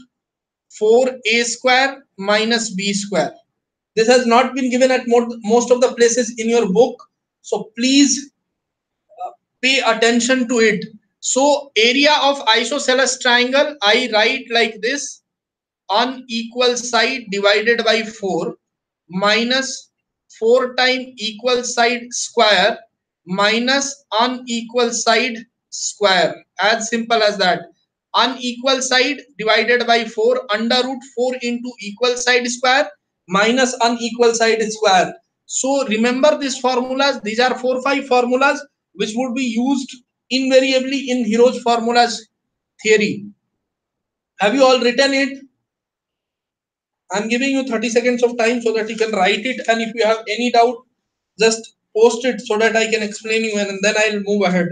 4a square minus b square. This has not been given at most of the places in your book, so please pay attention to it. So area of isosceles triangle, I write like this: unequal side divided by 4 minus 4 times equal side square minus unequal side square. As simple as that. Unequal side divided by 4 under root 4 into equal side square minus unequal side square. So remember these formulas. These are 4-5 formulas which would be used invariably in Hero's formulas theory. Have you all written it? I'm giving you 30 seconds of time so that you can write it, and if you have any doubt, just post it so that I can explain you, and then I'll move ahead.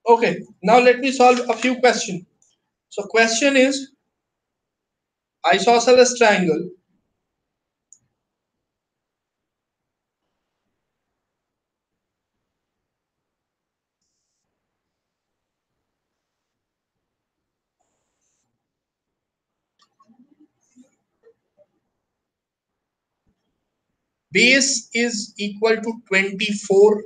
Okay, now let me solve a few questions. So question is, isosceles triangle, base is equal to 24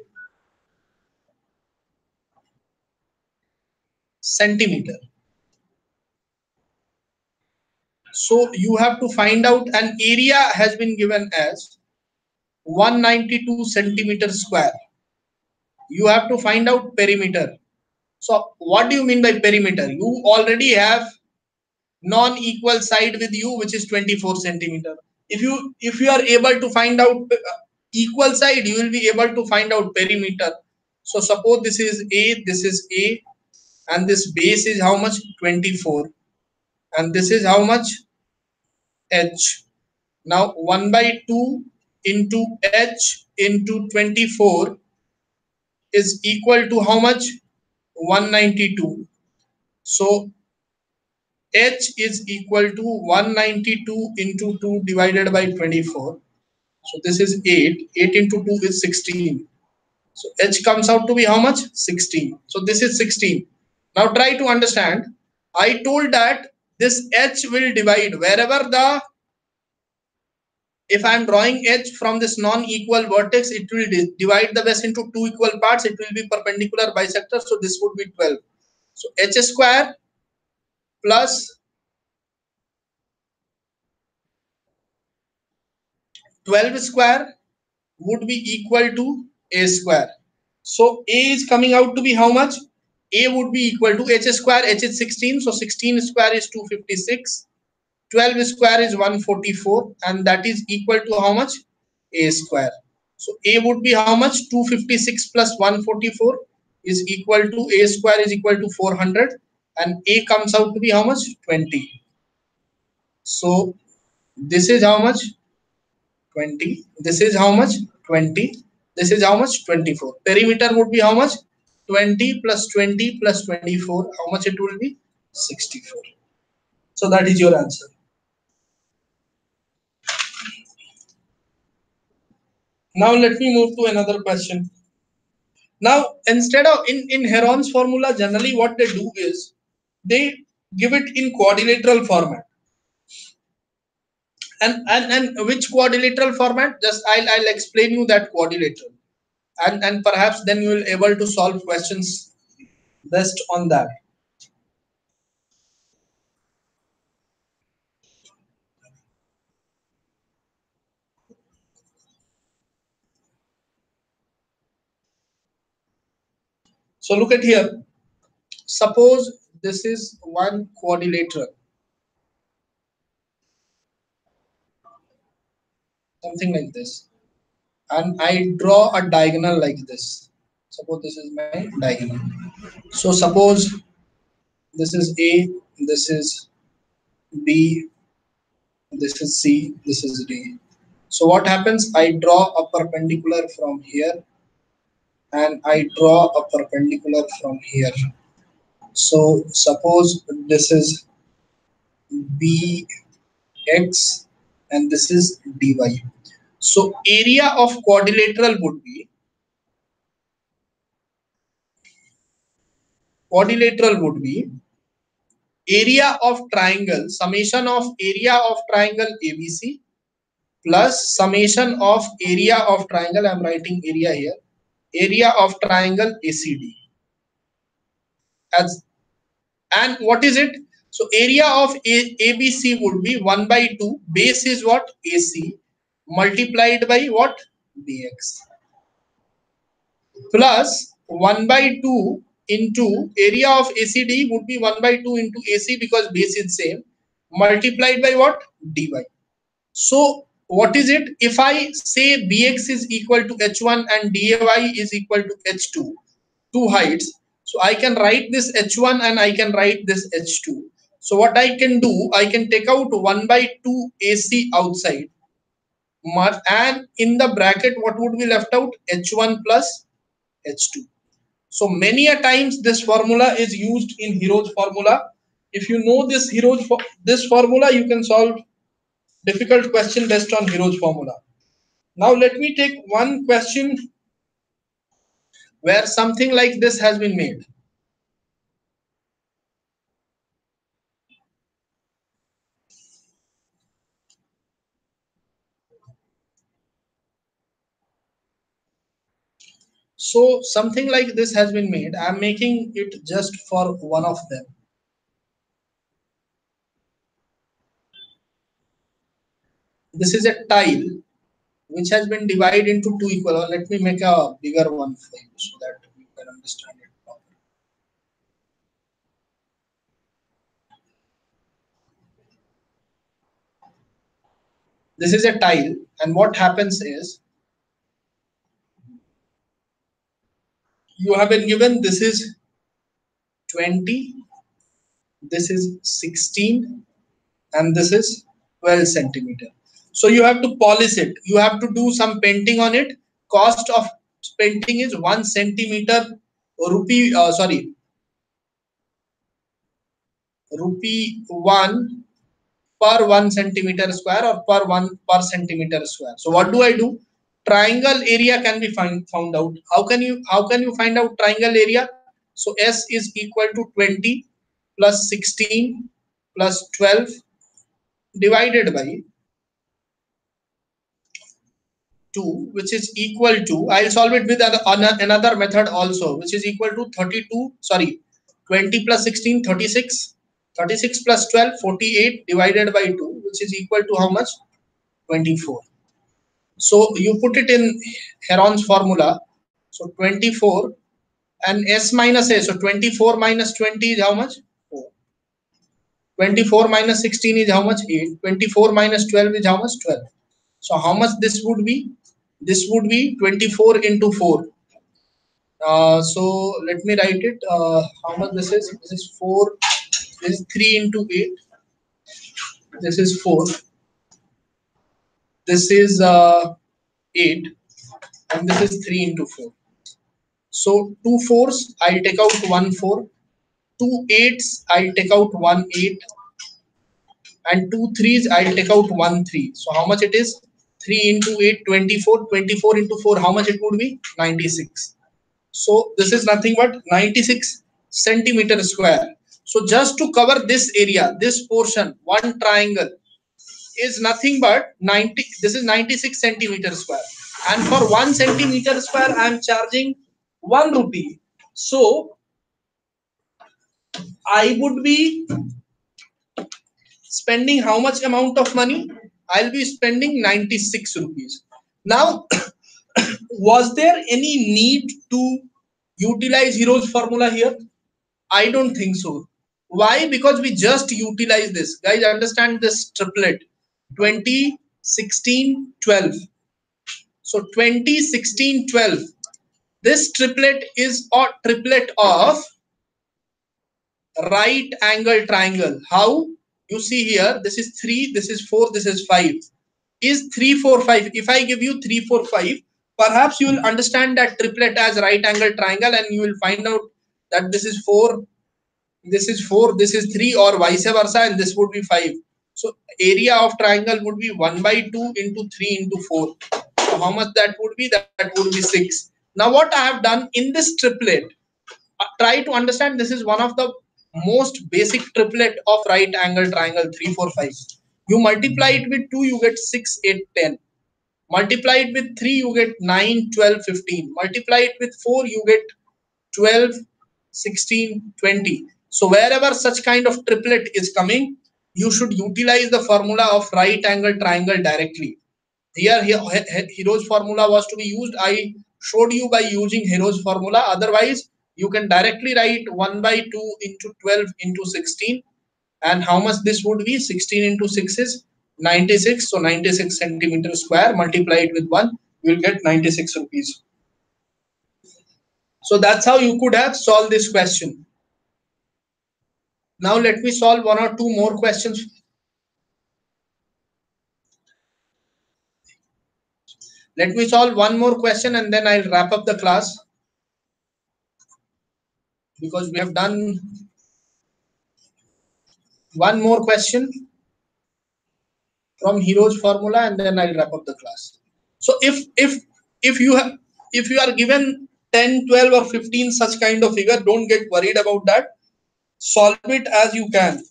centimeter. So you have to find out, an area has been given as 192 centimeter square. You have to find out perimeter. So what do you mean by perimeter? You already have non-equal side with you, which is 24 centimeter. If you are able to find out equal side, you will be able to find out perimeter. So suppose this is A, this is A, and this base is how much? 24, and this is how much? H. Now 1 by 2 into H into 24 is equal to how much? 192. So H is equal to 192 into 2 divided by 24. So this is 8. 8 into 2 is 16. So H comes out to be how much? 16. So this is 16. Now try to understand. I told that this H will divide wherever the, if I am drawing H from this non-equal vertex, it will divide the base into two equal parts. It will be perpendicular bisector. So this would be 12. So H square plus 12 square would be equal to A square. So A is coming out to be how much? A would be equal to H square. H is 16. So 16 square is 256. 12 square is 144, and that is equal to how much? A square. So A would be how much? 256 plus 144 is equal to A square is equal to 400, and A comes out to be how much? 20. So this is how much? 20. This is how much? 20. This is how much? 24. Perimeter would be how much? 20 plus 20 plus 24. How much it will be? 64. So that is your answer. Now let me move to another question. Now instead of in Heron's formula, generally what they do is they give it in quadrilateral format. And which quadrilateral format? Just I'll explain you that quadrilateral. And perhaps then you will able to solve questions based on that. So look at here. Suppose this is one quadrilateral, something like this, and I draw a diagonal like this. Suppose this is my diagonal. So suppose this is A, this is B, this is C, this is D. So what happens? I draw a perpendicular from here, and I draw a perpendicular from here. So suppose this is BX and this is DY. So area of quadrilateral would be area of triangle, summation of area of triangle ABC plus summation of area of triangle, I'm writing area here, area of triangle ACD. As, and what is it? So area of ABC would be 1 by 2, base is what? AC, multiplied by what? BX, plus 1 by 2 into area of ACD would be 1 by 2 into AC because base is same, multiplied by what? DY. So what is it? If I say BX is equal to H1 and DY is equal to H2, two heights, so I can write this H1 and I can write this H2. So what I can do, I can take out 1 by 2 AC outside, and in the bracket what would be left out? H1 plus H2. So many a times this formula is used in Hero's formula. If you know this formula, you can solve difficult question based on Hero's formula. Now let me take one question where something like this has been made. So something like this has been made. I'm making it just for one of them. This is a tile which has been divided into two equal. Let me make a bigger one for you so that you can understand it properly. This is a tile, and what happens is you have been given this is 20, this is 16, and this is 12 centimeter. So you have to polish it. You have to do some painting on it. Cost of painting is 1 centimeter rupee, rupee 1 per 1 centimeter square or per 1 per centimeter square. So what do I do? Triangle area can be found out. How can you find out triangle area? So S is equal to 20 plus 16 plus 12 divided by 2, which is equal to, I'll solve it with another method also, which is equal to 32, sorry, 20 plus 16, 36, 36 plus 12, 48 divided by 2, which is equal to how much? 24. So you put it in Heron's formula. So 24 and S minus A. So 24 minus 20 is how much? 4. 24 minus 16 is how much? 8. 24 minus 12 is how much? 12. So how much this would be? This would be 24 into 4. So let me write it. How much this is? This is 4. This is 3 into 8. This is 4. This is 8. And this is 3 into 4. So 2 fours, I'll take out 1 4. 2 eights, I'll take out 1 8. And 2 threes, I'll take out 1 3. So how much it is? 3 into 8, 24. 24 into 4, how much it would be? 96. So this is nothing but 96 centimeter square. So just to cover this area, this portion, one triangle is nothing but 90. This is 96 centimeter square. And for 1 centimeter square, I am charging 1 rupee. So I would be spending how much amount of money? I'll be spending 96 rupees. Now, was there any need to utilize Hero's formula here? I don't think so. Why? Because we just utilize this. Guys, understand this triplet 20, 16, 12. So 20, 16, 12. This triplet is a triplet of right angle triangle. How? You see here, this is 3, this is 4, this is 5. Is 3, 4, 5. If I give you 3, 4, 5, perhaps you will understand that triplet as right angle triangle, and you will find out that this is 4, this is 4, this is 3, or vice versa, and this would be 5. So area of triangle would be 1 by 2 into 3 into 4. So how much that would be? That would be 6. Now what I have done in this triplet, try to understand, this is one of the most basic triplet of right angle triangle 3 4 5. You multiply it with 2, you get 6 8 10. Multiply it with 3, you get 9 12 15. Multiply it with 4, you get 12 16 20. So wherever such kind of triplet is coming, you should utilize the formula of right angle triangle directly. Here Hero's formula was to be used. I showed you by using Hero's formula. Otherwise, you can directly write 1 by 2 into 12 into 16. And how much this would be? 16 into 6 is 96. So 96 centimeter square, multiply it with 1, you will get 96 rupees. So that's how you could have solved this question. Now let me solve one or two more questions. Let me solve one more question and then I'll wrap up the class, because we have done one more question from Hero's formula and then I'll wrap up the class. So if you have, if you are given 10 12 or 15 such kind of figure, don't get worried about that. Solve it as you can.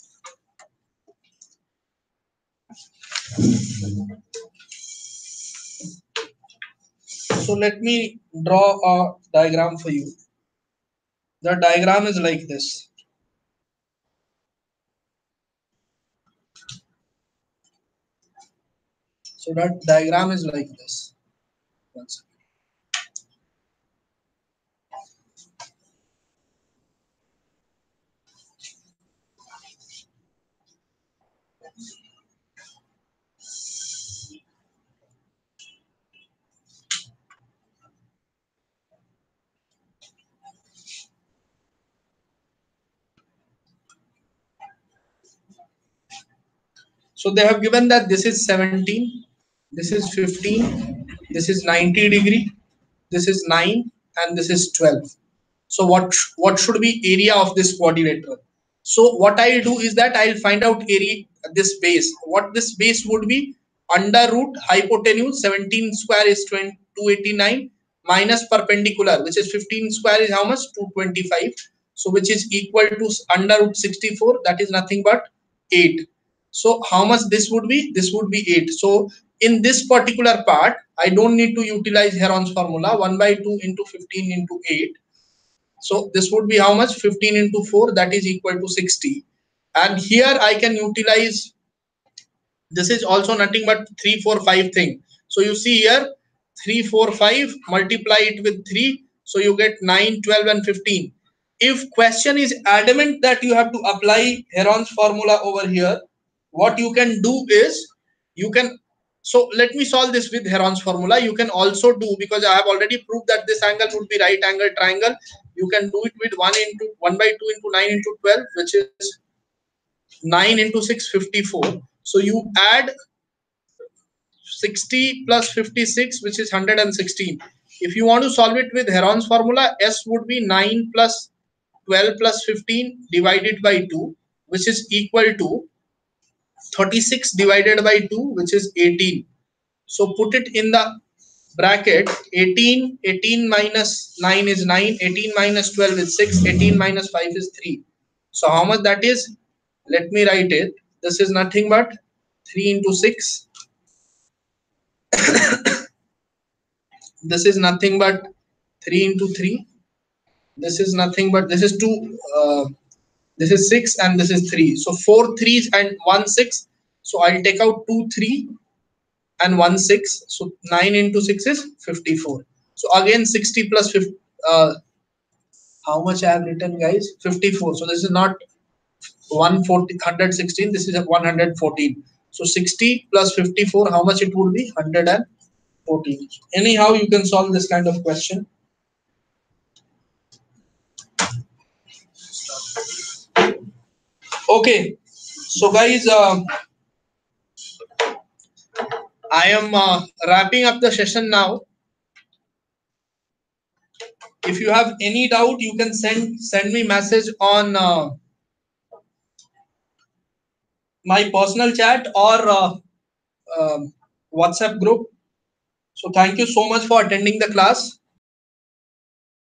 So let me draw a diagram for you. The diagram is like this. So that diagram is like this. One second. So they have given that this is 17, this is 15, this is 90 degree, this is 9, and this is 12. So what should be area of this quadrilateral? So what I'll do is that I'll find out area, this base. What this base would be? Under root hypotenuse 17 square is 289 minus perpendicular, which is 15 square is how much? 225. So which is equal to under root 64, that is nothing but 8. So how much this would be? This would be 8. So in this particular part, I don't need to utilize Heron's formula. 1 by 2 into 15 into 8. So this would be how much? 15 into 4, that is equal to 60. And here I can utilize, this is also nothing but 3, 4, 5 thing. So you see here 3, 4, 5, multiply it with 3. So you get 9, 12, and 15. If question is adamant that you have to apply Heron's formula over here, what you can do is you can, so let me solve this with Heron's formula. You can also do, because I have already proved that this angle would be right angle triangle. You can do it with 1 by 2 into 9 into 12, which is 9 into 6, 54. So you add 60 plus 56, which is 116. If you want to solve it with Heron's formula, S would be 9 plus 12 plus 15 divided by 2, which is equal to 36 divided by 2, which is 18. So put it in the bracket. 18 minus 9 is 9, 18 minus 12 is 6, 18 minus 5 is 3. So how much that is? Let me write it. This is nothing but 3 into 6. This is nothing but 3 into 3. This is nothing but, this is 2. This is 6 and this is 3. So 4 3s and 1 6. So I'll take out 2 3 and 1 6. So 9 into 6 is 54. So again 60 plus 50. How much I have written, guys? 54. So this is not 116. This is 114. So 60 plus 54. How much it would be? 114. Anyhow, you can solve this kind of question. Okay. So guys, I am wrapping up the session now. If you have any doubt, you can send me message on my personal chat or WhatsApp group. So thank you so much for attending the class.